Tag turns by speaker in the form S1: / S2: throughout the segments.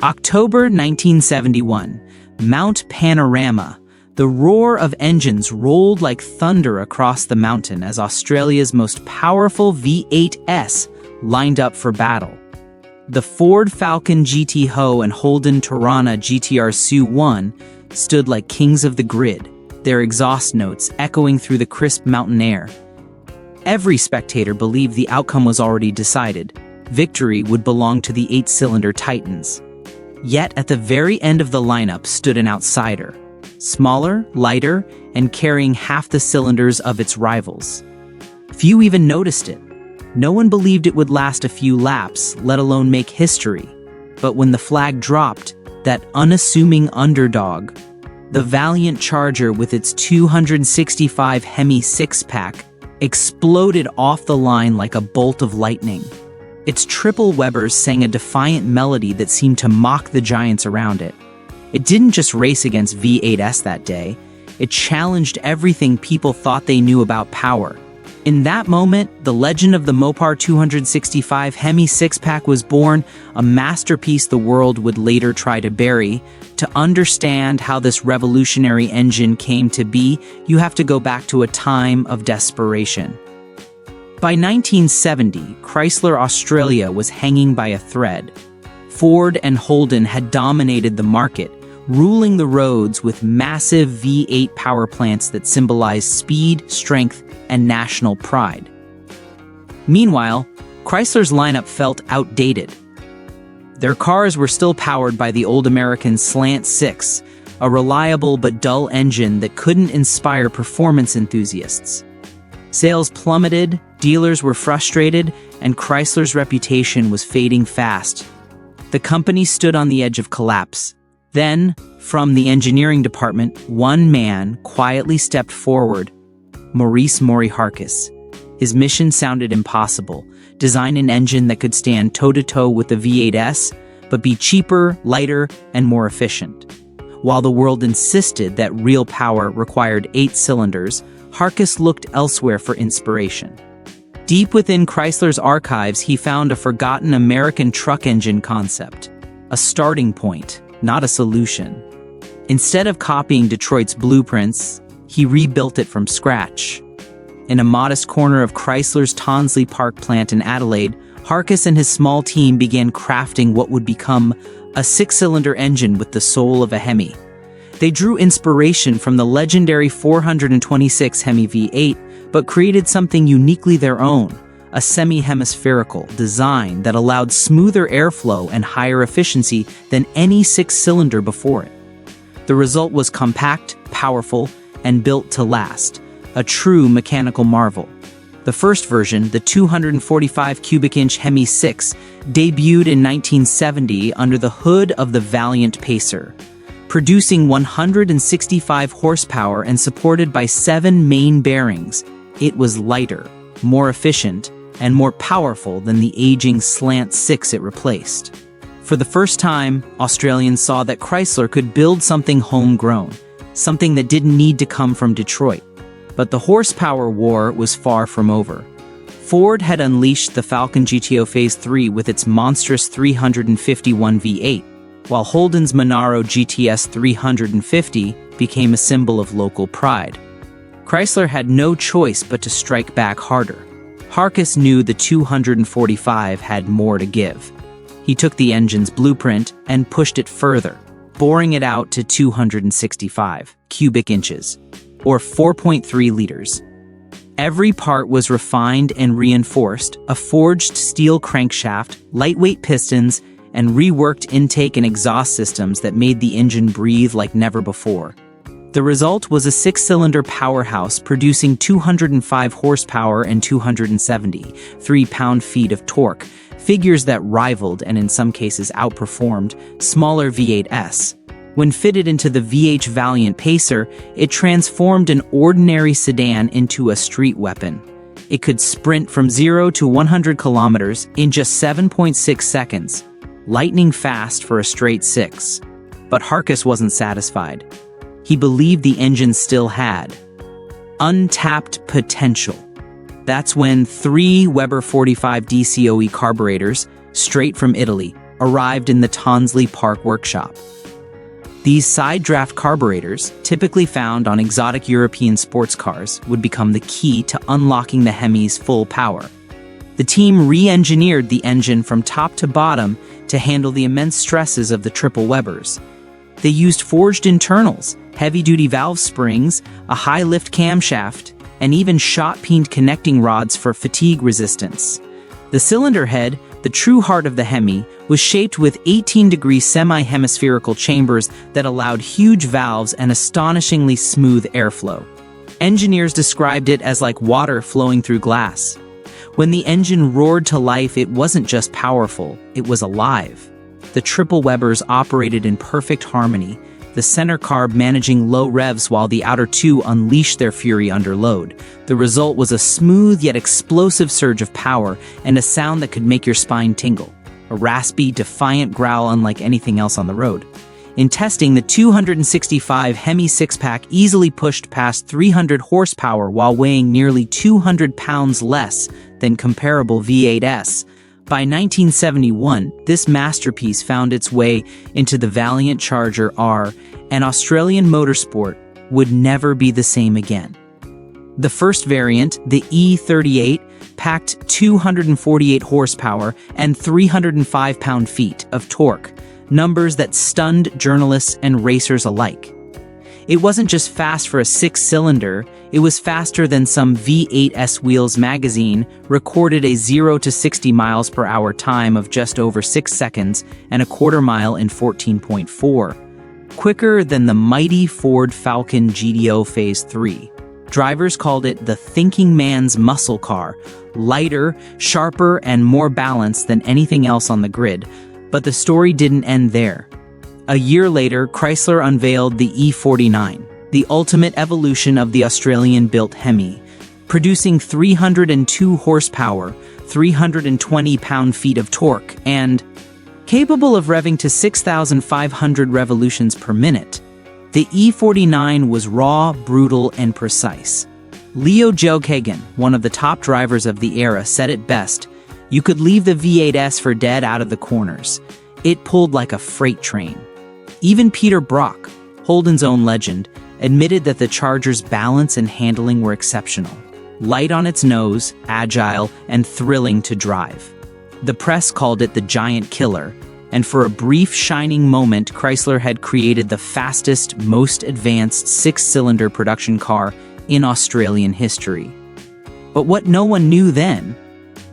S1: October 1971, Mount Panorama. The roar of engines rolled like thunder across the mountain as Australia's most powerful V8S lined up for battle. The Ford Falcon GT Ho and Holden Torana GTR SU-1 stood like kings of the grid, their exhaust notes echoing through the crisp mountain air. Every spectator believed the outcome was already decided. Victory would belong to the 8-cylinder Titans. Yet at the very end of the lineup stood an outsider. Smaller, lighter, and carrying half the cylinders of its rivals. Few even noticed it. No one believed it would last a few laps, let alone make history. But when the flag dropped, that unassuming underdog, the valiant Charger with its 265 Hemi Six-Pack, exploded off the line like a bolt of lightning. Its triple Webers sang a defiant melody that seemed to mock the giants around it. It didn't just race against V8S that day, it challenged everything people thought they knew about power. In that moment, the legend of the Mopar 265 Hemi Six-Pack was born, a masterpiece the world would later try to bury. To understand how this revolutionary engine came to be, you have to go back to a time of desperation. By 1970, Chrysler Australia was hanging by a thread. Ford and Holden had dominated the market, ruling the roads with massive V8 power plants that symbolized speed, strength, and national pride. Meanwhile, Chrysler's lineup felt outdated. Their cars were still powered by the old American Slant 6, a reliable but dull engine that couldn't inspire performance enthusiasts. Sales plummeted, dealers were frustrated, and Chrysler's reputation was fading fast. The company stood on the edge of collapse. Then, from the engineering department, one man quietly stepped forward, Maurice "Maury" Harcus. His mission sounded impossible: design an engine that could stand toe-to-toe with the V8S, but be cheaper, lighter, and more efficient. While the world insisted that real power required 8 cylinders, Harcus looked elsewhere for inspiration. Deep within Chrysler's archives, he found a forgotten American truck engine concept. A starting point, not a solution. Instead of copying Detroit's blueprints, he rebuilt it from scratch. In a modest corner of Chrysler's Tonsley Park plant in Adelaide, Harcus and his small team began crafting what would become a 6-cylinder engine with the soul of a Hemi. They drew inspiration from the legendary 426 Hemi V8, but created something uniquely their own, a semi-hemispherical design that allowed smoother airflow and higher efficiency than any 6-cylinder before it. The result was compact, powerful, and built to last, a true mechanical marvel. The first version, the 245 cubic inch Hemi 6, debuted in 1970 under the hood of the Valiant Pacer. Producing 165 horsepower and supported by 7 main bearings, it was lighter, more efficient, and more powerful than the aging Slant 6 it replaced. For the first time, Australians saw that Chrysler could build something homegrown, something that didn't need to come from Detroit. But the horsepower war was far from over. Ford had unleashed the Falcon GTO Phase 3 with its monstrous 351 V8, while Holden's Monaro GTS 350 became a symbol of local pride. Chrysler had no choice but to strike back harder. Harcus knew the 245 had more to give. He took the engine's blueprint and pushed it further, boring it out to 265 cubic inches, or 4.3 liters. Every part was refined and reinforced: a forged steel crankshaft, lightweight pistons, and reworked intake and exhaust systems that made the engine breathe like never before. The result was a 6-cylinder powerhouse producing 205 horsepower and 273 pound-feet of torque, figures that rivaled and in some cases outperformed smaller V8S. When fitted into the VH Valiant Pacer, it transformed an ordinary sedan into a street weapon. It could sprint from 0 to 100 kilometers in just 7.6 seconds, lightning fast for a straight 6. But Harcus wasn't satisfied. He believed the engine still had untapped potential. That's when 3 Weber 45 DCOE carburetors, straight from Italy, arrived in the Tonsley Park workshop. These side-draft carburetors, typically found on exotic European sports cars, would become the key to unlocking the Hemi's full power. The team re-engineered the engine from top to bottom to handle the immense stresses of the triple Webers. They used forged internals, heavy-duty valve springs, a high-lift camshaft, and even shot-peened connecting rods for fatigue resistance. The cylinder head, the true heart of the Hemi, was shaped with 18-degree semi-hemispherical chambers that allowed huge valves and astonishingly smooth airflow. Engineers described it as like water flowing through glass. When the engine roared to life, it wasn't just powerful, it was alive. The triple Webers operated in perfect harmony, the center carb managing low revs while the outer two unleashed their fury under load. The result was a smooth yet explosive surge of power and a sound that could make your spine tingle. A raspy, defiant growl unlike anything else on the road. In testing, the 265 Hemi Six-Pack easily pushed past 300 horsepower while weighing nearly 200 pounds less than comparable V8s. By 1971, this masterpiece found its way into the Valiant Charger R, and Australian motorsport would never be the same again. The first variant, the E38, packed 248 horsepower and 305 pound-feet of torque, numbers that stunned journalists and racers alike. It wasn't just fast for a six-cylinder, it was faster than some V8's Wheels magazine recorded a 0 to 60 miles per hour time of just over 6 seconds and a quarter mile in 14.4. Quicker than the mighty Ford Falcon GTO Phase 3. Drivers called it the thinking man's muscle car, lighter, sharper, and more balanced than anything else on the grid. But the story didn't end there. A year later, Chrysler unveiled the E49, the ultimate evolution of the Australian-built Hemi, producing 302 horsepower, 320 pound-feet of torque, and capable of revving to 6,500 revolutions per minute. The E49 was raw, brutal, and precise. Leo Joghagen, one of the top drivers of the era, said it best: "You could leave the V8s for dead out of the corners. It pulled like a freight train." Even Peter Brock, Holden's own legend, admitted that the Charger's balance and handling were exceptional. Light on its nose, agile, and thrilling to drive. The press called it the giant killer, and for a brief shining moment, Chrysler had created the fastest, most advanced six-cylinder production car in Australian history. But what no one knew then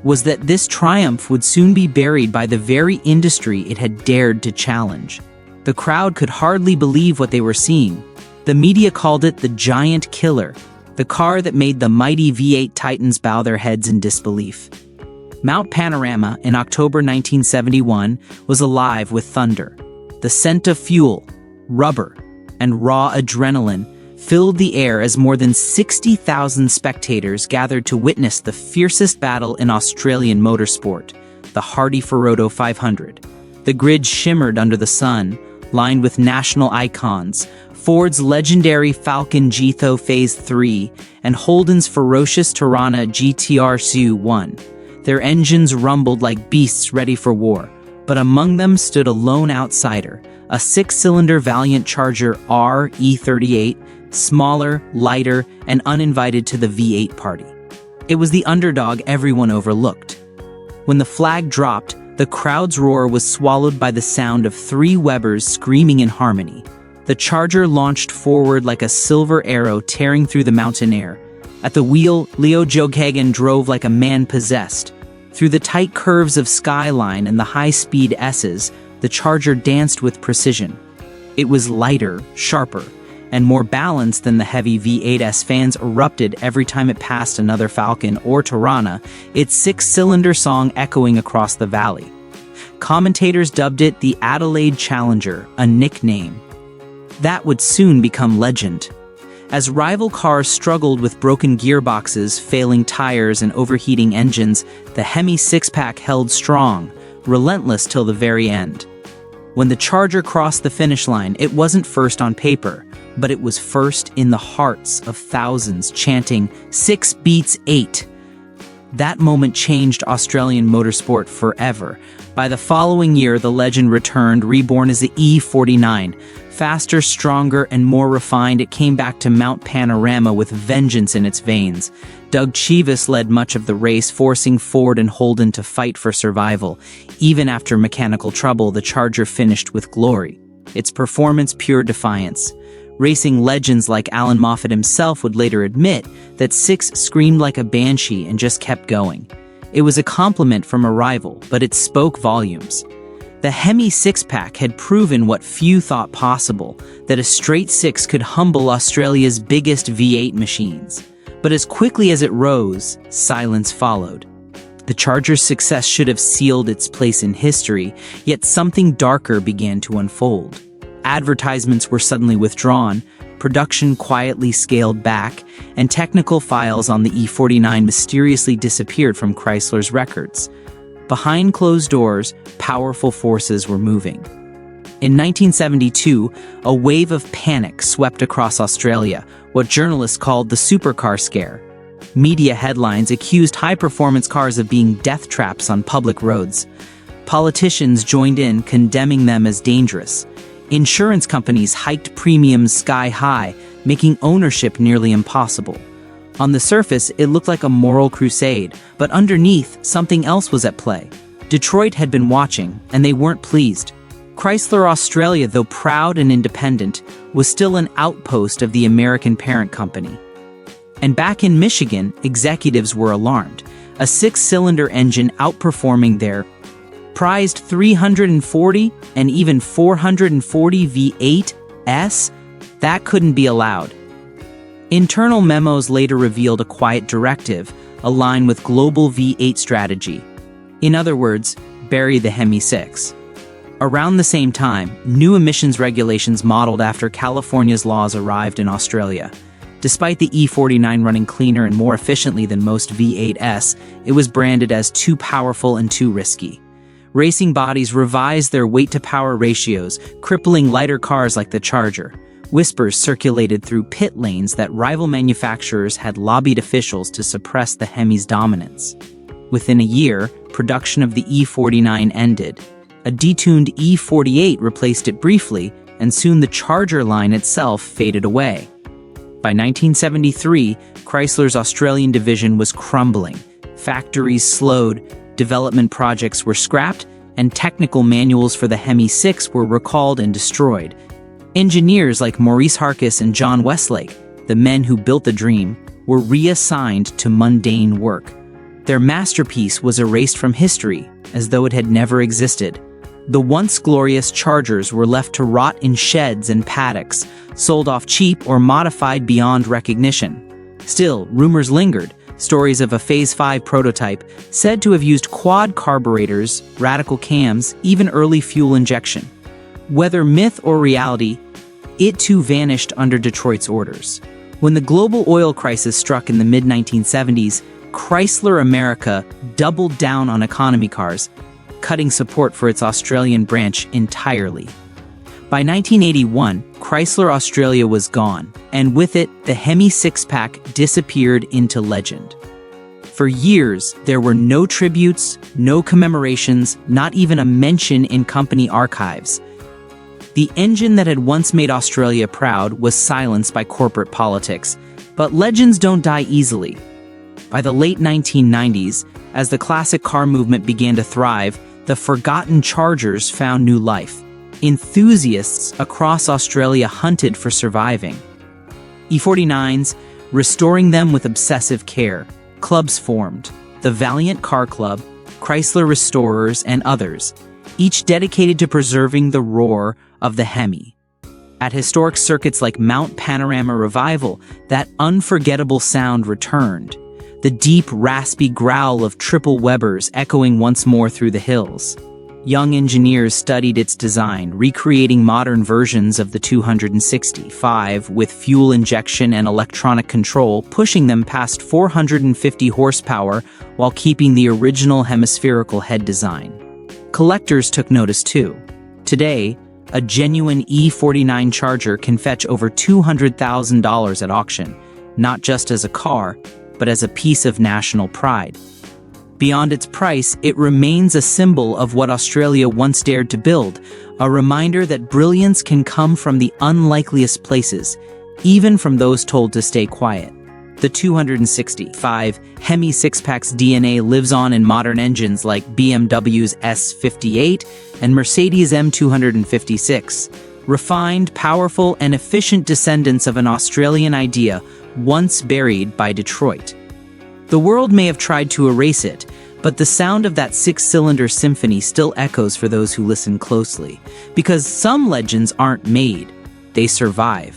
S1: was that this triumph would soon be buried by the very industry it had dared to challenge. The crowd could hardly believe what they were seeing. The media called it the giant killer, the car that made the mighty V8 titans bow their heads in disbelief. Mount Panorama in October 1971 was alive with thunder. The scent of fuel, rubber, and raw adrenaline filled the air as more than 60,000 spectators gathered to witness the fiercest battle in Australian motorsport, the hardy Ferodo 500. The grid shimmered under the sun, lined with national icons, Ford's legendary Falcon GTO Phase 3 and Holden's ferocious Tirana GTR SU1. Their engines rumbled like beasts ready for war, but among them stood a lone outsider, a six-cylinder Valiant Charger R E38, smaller, lighter, and uninvited to the V8 party. It was the underdog everyone overlooked. When the flag dropped, the crowd's roar was swallowed by the sound of three Webers screaming in harmony. The Charger launched forward like a silver arrow tearing through the mountain air. At the wheel, Leo Joghagen drove like a man possessed. Through the tight curves of Skyline and the high-speed S's, the Charger danced with precision. It was lighter, sharper, and more balanced than the heavy V8s. Fans erupted every time it passed another Falcon or Tirana, its six-cylinder song echoing across the valley. Commentators dubbed it the Adelaide Challenger, a nickname that would soon become legend. As rival cars struggled with broken gearboxes, failing tires, and overheating engines, the Hemi Six-Pack held strong, relentless till the very end. When the Charger crossed the finish line, it wasn't first on paper, but it was first in the hearts of thousands chanting, "6 beats 8." That moment changed Australian motorsport forever. By the following year, the legend returned, reborn as the E49. Faster, stronger, and more refined, it came back to Mount Panorama with vengeance in its veins. Doug Chivas led much of the race, forcing Ford and Holden to fight for survival. Even after mechanical trouble, the Charger finished with glory. Its performance pure defiance. Racing legends like Alan Moffat himself would later admit that Six screamed like a banshee and just kept going. It was a compliment from a rival, but it spoke volumes. The Hemi Six-Pack had proven what few thought possible, that a straight six could humble Australia's biggest V8 machines. But as quickly as it rose, silence followed. The Charger's success should have sealed its place in history, yet something darker began to unfold. Advertisements were suddenly withdrawn, production quietly scaled back, and technical files on the E49 mysteriously disappeared from Chrysler's records. Behind closed doors, powerful forces were moving. In 1972, a wave of panic swept across Australia, what journalists called the supercar scare. Media headlines accused high-performance cars of being death traps on public roads. Politicians joined in, condemning them as dangerous. Insurance companies hiked premiums sky high, making ownership nearly impossible. On the surface, it looked like a moral crusade, but underneath, something else was at play. Detroit had been watching, and they weren't pleased. Chrysler Australia, though proud and independent, was still an outpost of the American parent company. And back in Michigan, executives were alarmed. A six-cylinder engine outperforming their prized 340 and even 440 V8s? That couldn't be allowed. Internal memos later revealed a quiet directive, aligned with global V8 strategy. In other words, bury the Hemi 6. Around the same time, new emissions regulations modeled after California's laws arrived in Australia. Despite the E49 running cleaner and more efficiently than most V8s, it was branded as too powerful and too risky. Racing bodies revised their weight-to-power ratios, crippling lighter cars like the Charger. Whispers circulated through pit lanes that rival manufacturers had lobbied officials to suppress the Hemi's dominance. Within a year, production of the E49 ended. A detuned E48 replaced it briefly, and soon the Charger line itself faded away. By 1973, Chrysler's Australian division was crumbling. Factories slowed, development projects were scrapped, and technical manuals for the Hemi 6 were recalled and destroyed. Engineers like Maurice Harkis and John Westlake, the men who built the dream, were reassigned to mundane work. Their masterpiece was erased from history, as though it had never existed. The once glorious Chargers were left to rot in sheds and paddocks, sold off cheap or modified beyond recognition. Still, rumors lingered. Stories of a Phase 5 prototype said to have used quad carburetors, radical cams, even early fuel injection. Whether myth or reality, it too vanished under Detroit's orders. When the global oil crisis struck in the mid-1970s, Chrysler America doubled down on economy cars, cutting support for its Australian branch entirely. By 1981, Chrysler Australia was gone, and with it, the Hemi Six-Pack disappeared into legend. For years, there were no tributes, no commemorations, not even a mention in company archives. The engine that had once made Australia proud was silenced by corporate politics, but legends don't die easily. By the late 1990s, as the classic car movement began to thrive, the forgotten Chargers found new life. Enthusiasts across Australia hunted for surviving E49s, restoring them with obsessive care. Clubs formed, the Valiant Car Club, Chrysler Restorers, and others, each dedicated to preserving the roar of the Hemi. At historic circuits like Mount Panorama Revival, that unforgettable sound returned, the deep, raspy growl of triple Webers echoing once more through the hills. Young engineers studied its design, recreating modern versions of the 265 with fuel injection and electronic control, pushing them past 450 horsepower while keeping the original hemispherical head design. Collectors took notice too. Today, a genuine E49 Charger can fetch over $200,000 at auction, not just as a car, but as a piece of national pride. Beyond its price, it remains a symbol of what Australia once dared to build, a reminder that brilliance can come from the unlikeliest places, even from those told to stay quiet. The 265 Hemi Six-Pack's DNA lives on in modern engines like BMW's S58 and Mercedes M256, refined, powerful, and efficient descendants of an Australian idea once buried by Detroit. The world may have tried to erase it, but the sound of that six-cylinder symphony still echoes for those who listen closely, because some legends aren't made, they survive.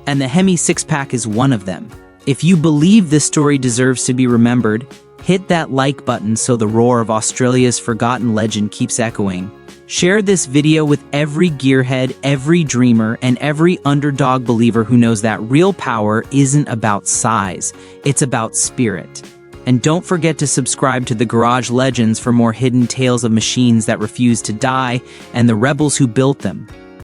S1: And the Hemi Six-Pack is one of them. If you believe this story deserves to be remembered, hit that like button so the roar of Australia's forgotten legend keeps echoing. Share this video with every gearhead, every dreamer, and every underdog believer who knows that real power isn't about size, it's about spirit. And don't forget to subscribe to the Garage Legends for more hidden tales of machines that refuse to die and the rebels who built them.